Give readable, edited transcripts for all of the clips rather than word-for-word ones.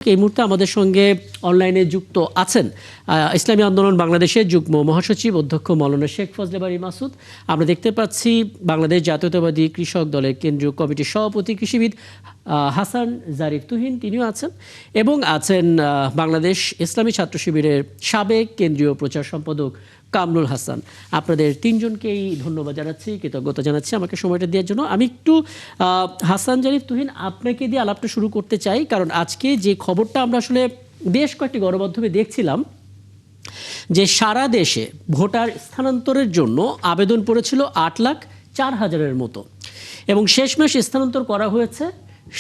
এই মুহূর্তে আমাদের সঙ্গে অনলাইনে যুক্ত আছেন ইসলামী আন্দোলন বাংলাদেশের যুগ্ম মহাসচিব অধ্যক্ষ মাওলানা শেখ ফজলে বারী মাসুদ। আমরা দেখতে পাচ্ছি বাংলাদেশ জাতীয়তাবাদী কৃষক দলের কেন্দ্রীয় কমিটির সভাপতি কৃষিবিদ হাসান জারিফ তুহিন, তিনিও আছেন, এবং আছেন বাংলাদেশ ইসলামী ছাত্র শিবিরের সাবেক কেন্দ্রীয় প্রচার সম্পাদক কামরুল হাসান। আপনাদের তিনজনকেই ধন্যবাদ জানাচ্ছি, কৃতজ্ঞতা জানাচ্ছি আমাকে সময়টা দেওয়ার জন্য। আমি একটু হাসান জারিফ তুহিন আপনাকে দিয়ে আলাপটা শুরু করতে চাই, কারণ আজকে যে খবরটা আমরা আসলে বেশ কয়েকটি গণমাধ্যমে দেখছিলাম যে সারা দেশে ভোটার স্থানান্তরের জন্য আবেদন পড়েছিল 8,04,000-এর মতো, এবং শেষমেশ স্থানান্তর করা হয়েছে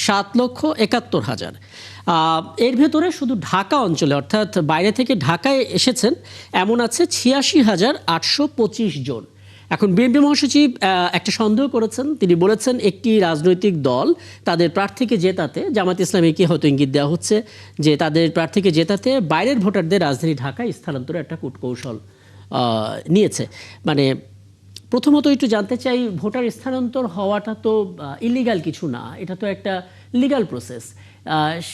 7,71,000। এর ভেতরে শুধু ঢাকা অঞ্চলে অর্থাৎ বাইরে থেকে ঢাকায় এসেছেন এমন আছে 86,825 জন। এখন বিএনপি মহাসচিব একটা সন্দেহ করেছেন, তিনি বলেছেন একটি রাজনৈতিক দল তাদের প্রার্থীকে জেতাতে, জামাত ইসলামীকে হয়তো ইঙ্গিত দেওয়া হচ্ছে যে তাদের প্রার্থীকে জেতাতে বাইরের ভোটারদের রাজধানী ঢাকায় স্থানান্তরের একটা কূটকৌশল নিয়েছে। মানে প্রথমত একটু জানতে চাই, ভোটার স্থানান্তর হওয়াটা তো ইলিগাল কিছু না, এটা তো একটা লিগ্যাল প্রসেস।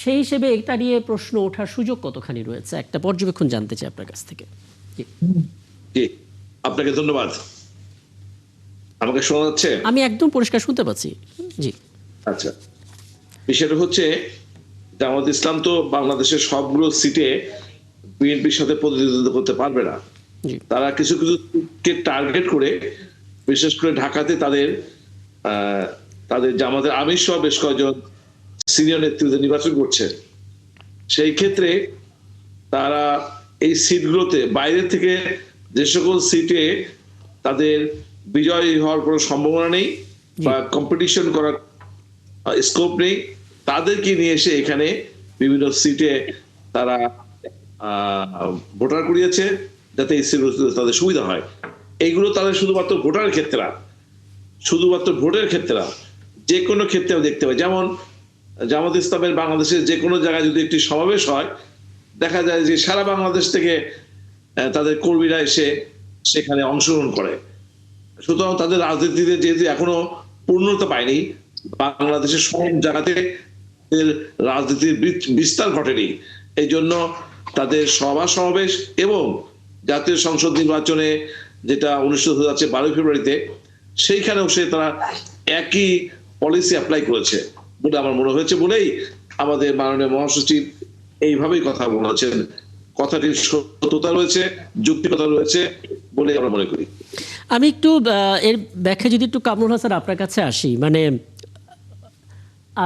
সেই হিসেবে এটা নিয়ে প্রশ্ন ওঠার সুযোগ কতখানি রয়েছে, একটা পর্যবেক্ষণ জানতে চাই আপনার কাছ থেকে। জি, আপনাকে ধন্যবাদ। আমাকে শোনা যাচ্ছে? আমি একদম পরিষ্কার শুনতে পাচ্ছি। জি, আচ্ছা, বিষয়টা হচ্ছে জামাত ইসলাম তো বাংলাদেশের সবগুলো সিটে বিএনপির সাথে প্রতিদ্বন্দ্বিতা করতে পারবে না। তারা কিছু কিছুকে টার্গেট করে, বিশেষ করে ঢাকাতে তাদের জামাতের আমির সহ বেশ কয়েকজন সিনিয়র নেতৃত্ব নির্বাচন করছে। সেই ক্ষেত্রে তারা এই সিটগুলোতে বাইরে থেকে যে সকল সিটে তাদের বিজয় হওয়ার কোনো সম্ভাবনা নেই বা কম্পিটিশন করার স্কোপ নেই, তাদেরকে নিয়ে এসে এখানে বিভিন্ন সিটে তারা ভোটার করিয়েছে যাতে এই সিটগুলো তাদের সুবিধা হয়। এইগুলো তাদের শুধুমাত্র ভোটারের ক্ষেত্রে না, শুধুমাত্র ভোটের ক্ষেত্রে না, যে কোনো ক্ষেত্রেও দেখতে পাই। যেমন জামাত ইসলামের বাংলাদেশের যে কোনো জায়গায় যদি একটি সমাবেশ হয়, দেখা যায় যে সারা বাংলাদেশ থেকে তাদের কর্মীরা এসে সেখানে অংশগ্রহণ করে। সুতরাং তাদের রাজনীতিতে যেহেতু এখনো পূর্ণতা পায়নি, বাংলাদেশের সব জায়গাতে রাজনীতির বিস্তার ঘটেনি, এই জন্য তাদের সভা সমাবেশ এবং জাতীয় সংসদ নির্বাচনে যেটা অনুষ্ঠিত হতে যাচ্ছে 12 ফেব্রুয়ারিতে, সেইখানেও তারা একই পলিসি অ্যাপ্লাই করেছে বলে আমার মনে হয়েছে, বলেই আমাদের মাননীয় মহাসচিব এইভাবেই কথা বলেছেন। কথাটির সত্যতা রয়েছে, যুক্তিকতা রয়েছে বলে আমরা মনে করি। আমি একটু এর ব্যাখ্যা যদি একটু কামরুল হাসান আপনার কাছে আসি, মানে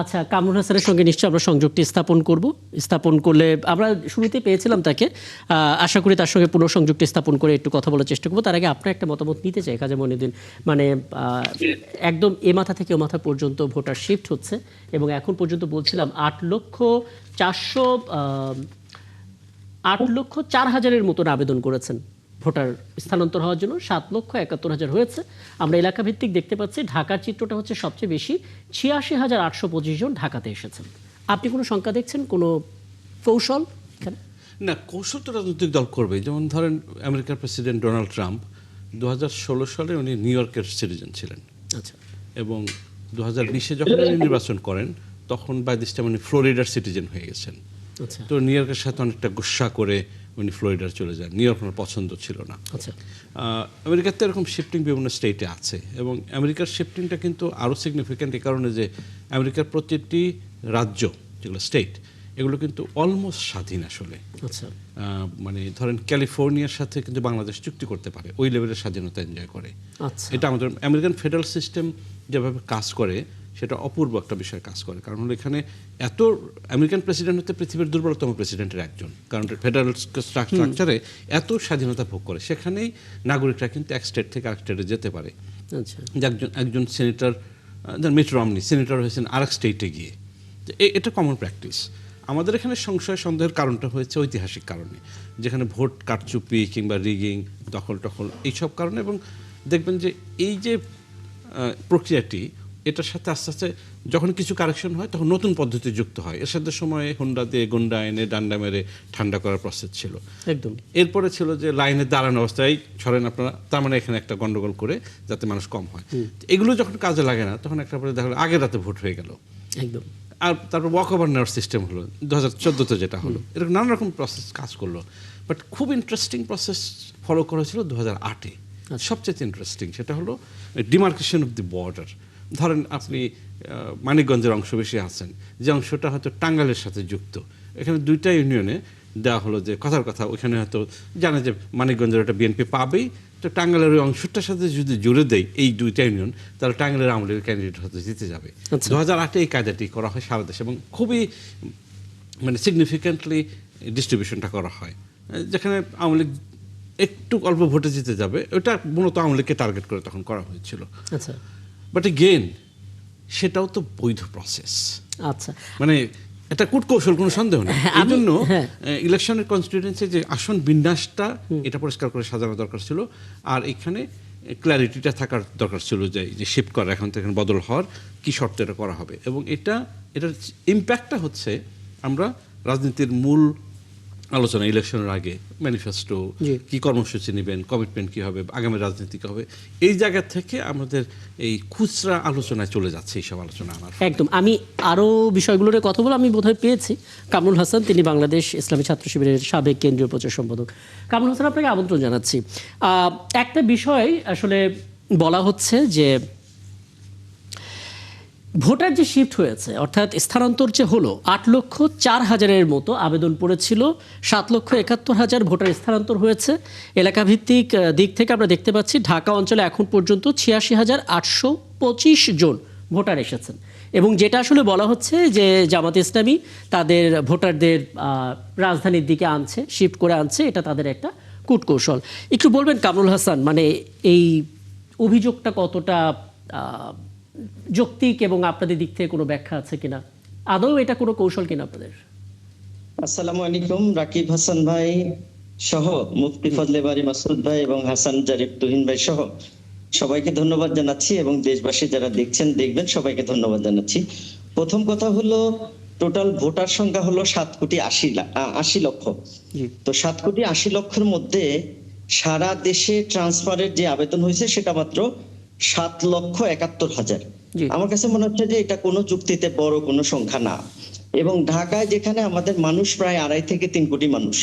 আচ্ছা, কামরুল হাসানের সঙ্গে নিশ্চয়ই আমরা সংযোগটি স্থাপন করলে, আমরা শুরুতে পেয়েছিলাম তাকে, আশা করি তার সঙ্গে পুনঃসংযোগটি স্থাপন করে একটু কথা বলার চেষ্টা করবো। তার আগে আপনার একটা মতামত নিতে চাই খাজা মঈনুদ্দিন। মানে একদম এ মাথা থেকে ও মাথা পর্যন্ত ভোটার শিফট হচ্ছে, এবং এখন পর্যন্ত বলছিলাম 8,04,000-এর মতন আবেদন করেছেন ভোটার স্থানান্তর হওয়ার জন্য, 7,71,000 হয়েছে। আমরা এলাকা ভিত্তিক দেখতে পাচ্ছি, ঢাকার চিত্রটা হচ্ছে সবচেয়ে বেশি, 86,825 জন ঢাকাতে এসেছেন। আপনি কোনো সংখ্যা দেখছেন, কোনো কৌশল? না, কৌশল তো রাজনৈতিক দল করবে। যেমন ধরেন আমেরিকার প্রেসিডেন্ট ডোনাল্ড ট্রাম্প 2016 সালে উনি নিউ ইয়র্কের সিটিজেন ছিলেন। আচ্ছা, এবং 2020-এ যখন উনি নির্বাচন করেন তখন বাই দিস টাইম উনি ফ্লোরিডার সিটিজেন হয়ে গেছেন। তো নিউ ইয়র্কের সাথে অনেকটা গুসা করে উনি ফ্লোরিডার চলে যান। নিউ ইয়র্ক ওনার পছন্দ ছিল না। আমেরিকাতে এরকম শিফটিং বিভিন্ন স্টেটে আছে, এবং আমেরিকার শিফটিংটা কিন্তু আরও সিগনিফিক্যান্ট এই কারণে যে আমেরিকার প্রতিটি রাজ্য, যেগুলো স্টেট, এগুলো কিন্তু অলমোস্ট স্বাধীন আসলে। মানে ধরেন ক্যালিফোর্নিয়ার সাথে কিন্তু বাংলাদেশ চুক্তি করতে পারে, ওই লেভেলের স্বাধীনতা এনজয় করে। এটা আমাদের আমেরিকান ফেডারেল সিস্টেম যেভাবে কাজ করে সেটা অপূর্ব একটা বিষয় কাজ করে। কারণ হলো এখানে এত আমেরিকান প্রেসিডেন্ট হতে পৃথিবীর দুর্বলতম প্রেসিডেন্টের একজন, কারণ ফেডারেল স্ট্রাকচারে এত স্বাধীনতা ভোগ করে। সেখানেই নাগরিকরা কিন্তু এক স্টেট থেকে আরেক স্টেটে যেতে পারে। একজন সেনেটর, মিট রমনি সেনেটর হয়েছেন আরেক স্টেটে গিয়ে, এটা কমন প্র্যাকটিস। আমাদের এখানে সংশয় সন্দেহের কারণটা হয়েছে ঐতিহাসিক কারণে, যেখানে ভোট কারচুপি কিংবা রিগিং, দখল এইসব কারণে। এবং দেখবেন যে এই যে প্রক্রিয়াটি, এটার সাথে আস্তে আস্তে যখন কিছু কারেকশন হয় তখন নতুন পদ্ধতি যুক্ত হয়। এর সাথে সময়ে হুন্ডা দিয়ে গুন্ডা এনে ডান্ডা মেরে ঠান্ডা করার প্রসেস ছিল একদম। এরপরে ছিল যে লাইনে দাঁড়ানো অবস্থায় ছড়েন আপনারা, তার মানে এখানে একটা গন্ডগোল করে যাতে মানুষ কম হয়। এগুলো যখন কাজে লাগে না তখন একটা পরে দেখা আগের রাতে ভোট হয়ে গেল একদম। আর তারপর ওয়াক ওভার নেওয়ার সিস্টেম হলো 2014-তে যেটা হলো, এরকম নানা রকম প্রসেস কাজ করলো। বাট খুব ইন্টারেস্টিং প্রসেস ফলো করা হয়েছিল 2008-এ। সবচেয়ে ইন্টারেস্টিং সেটা হলো ডিমার্কেশন অফ দি বর্ডার। ধরেন আপনি মানিকগঞ্জের অংশ বেশি আছেন, যে অংশটা হয়তো টাঙ্গাইলের সাথে যুক্ত, এখানে দুইটা ইউনিয়নে দেওয়া হলো যে কথার কথা ওইখানে হয়তো জানে যে মানিকগঞ্জের একটা বিএনপি পাবেই, তো টাঙ্গাইলের ওই অংশটার সাথে যদি জুড়ে দেয় এই দুইটা ইউনিয়ন, তাহলে টাঙ্গাইলের আওয়ামী লীগের ক্যান্ডিডেট হয়তো জিতে যাবে। 2008-এ এই কায়দাটি করা হয় সারা দেশে এবং খুবই মানে সিগনিফিক্যান্টলি ডিস্ট্রিবিউশনটা করা হয়, যেখানে আওয়ামী লীগ একটু অল্প ভোটে জিতে যাবে। ওটা মূলত আওয়ামী লীগকে টার্গেট করে তখন করা হয়েছিল। আচ্ছা, বাট এগেইন সেটাও তো বৈধ প্রসেস। আচ্ছা, মানে এটা কূটকৌশল, কোনো সন্দেহ নেই। এই জন্য ইলেকশনের কনস্টিটিউয়েন্সি যে আসন বিন্যাসটা এটা পরিষ্কার করে সাজানো দরকার ছিল, আর এখানে ক্ল্যারিটিটা থাকার দরকার ছিল যে শিফট করা এখন থেকে বদল হওয়ার কি শর্তে এটা করা হবে। এবং এটার ইম্প্যাক্টটা হচ্ছে আমরা রাজনীতির মূল আলোচনা ইলেকশনের আগে ম্যানিফেস্টো কি কর্মসূচি নেবেন, কমিটমেন্ট কী হবে, আগামী রাজনীতি কী হবে, এই জায়গা থেকে আমাদের এই খুচরা আলোচনায় চলে যাচ্ছে এইসব আলোচনা। আমার একদম আমি আরও বিষয়গুলোর কথা বলে আমি বোধহয় পেয়েছি কামরুল হাসান, তিনি বাংলাদেশ ইসলামী ছাত্র শিবিরের সাবেক কেন্দ্রীয় প্রচার সম্পাদক। কামরুল হাসান, আপনাকে আমন্ত্রণ জানাচ্ছি। একটা বিষয় আসলে বলা হচ্ছে যে ভোটার যে শিফট হয়েছে, অর্থাৎ স্থানান্তর যে হলো, 8,04,000-এর মতো আবেদন পড়েছিল, 7,71,000 ভোটার স্থানান্তর হয়েছে। এলাকাভিত্তিক দিক থেকে আমরা দেখতে পাচ্ছি ঢাকা অঞ্চলে এখন পর্যন্ত 86,825 জন ভোটার এসেছেন। এবং যেটা আসলে বলা হচ্ছে যে জামাত ইসলামী তাদের ভোটারদের রাজধানীর দিকে আনছে, শিফট করে আনছে, এটা তাদের একটা কূটকৌশল। একটু বলবেন কামরুল হাসান, মানে এই অভিযোগটা কতটা যৌক্তিক এবং আপনাদের দিক থেকে কোনো ব্যাখ্যা আছে কিনা, আদৌ এটা কোনো কৌশল কিনা আপনাদের? আসসালামু আলাইকুম। রাকিব হাসান ভাই সহ মুফতি ফজলে বারী মাসুদ ভাই এবং হাসান জারিফ তুহিন ভাই সহ সবাইকে ধন্যবাদ জানাচ্ছি এবং দেশবাসী যারা দেখছেন দেখবেন সবাইকে ধন্যবাদ জানাচ্ছি। প্রথম কথা হলো টোটাল ভোটার সংখ্যা হলো 7,80,00,000 লক্ষ। তো 7,80,00,000-এর মধ্যে সারা দেশে ট্রান্সফারের যে আবেদন হয়েছে সেটা মাত্র 7,71,000। আমার কাছে মনে হচ্ছে যে এটা কোনো যুক্তিতে বড় কোনো সংখ্যা না। এবং ঢাকায় যেখানে আমাদের মানুষ প্রায় 2.5 থেকে 3 কোটি মানুষ,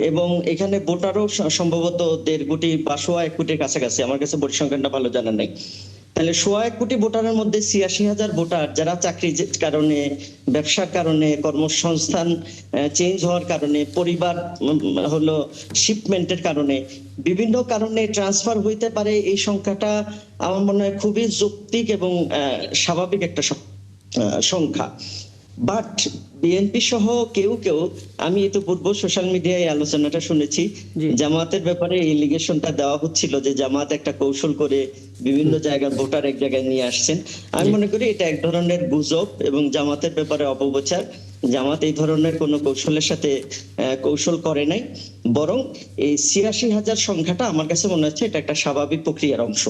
এবং এখানে ভোটারও সম্ভবত 1.5 কোটি বা 1.25 কোটির কাছাকাছি, আমার কাছে ভোট সংখ্যাটা ভালো জানা নেই। তাহলে 1.25 কোটি ভোটারের মধ্যে 86,000 ভোটার যারা চাকরির কারণে, ব্যবসার কারণে, কর্মসংস্থান চেঞ্জ হওয়ার কারণে, পরিবার হলো শিপমেন্টের কারণে, বিভিন্ন কারণে ট্রান্সফার হইতে পারে। এই সংখ্যাটা আমার মনে হয় খুবই যৌক্তিক এবং স্বাভাবিক একটা সংখ্যা। বাট বিএনপি সহ কেউ আমি ইতিপূর্বে সোশ্যাল মিডিয়ায় আলোচনাটা শুনেছি, জামাতের ব্যাপারে এলিগেশনটা দেওয়া হচ্ছিল যে জামাত একটা কৌশল করে বিভিন্ন জায়গার ভোটার এক জায়গায় নিয়ে আসছেন। আমি মনে করি এটা এক ধরনের গুজব এবং জামাতের ব্যাপারে অপপ্রচার। জামাত এই ধরনের কোনো কৌশলের সাথে কৌশল করে নাই, বরং এই 86,000 সংখ্যাটা আমার কাছে মনে হচ্ছে এটা একটা স্বাভাবিক প্রক্রিয়ার অংশ।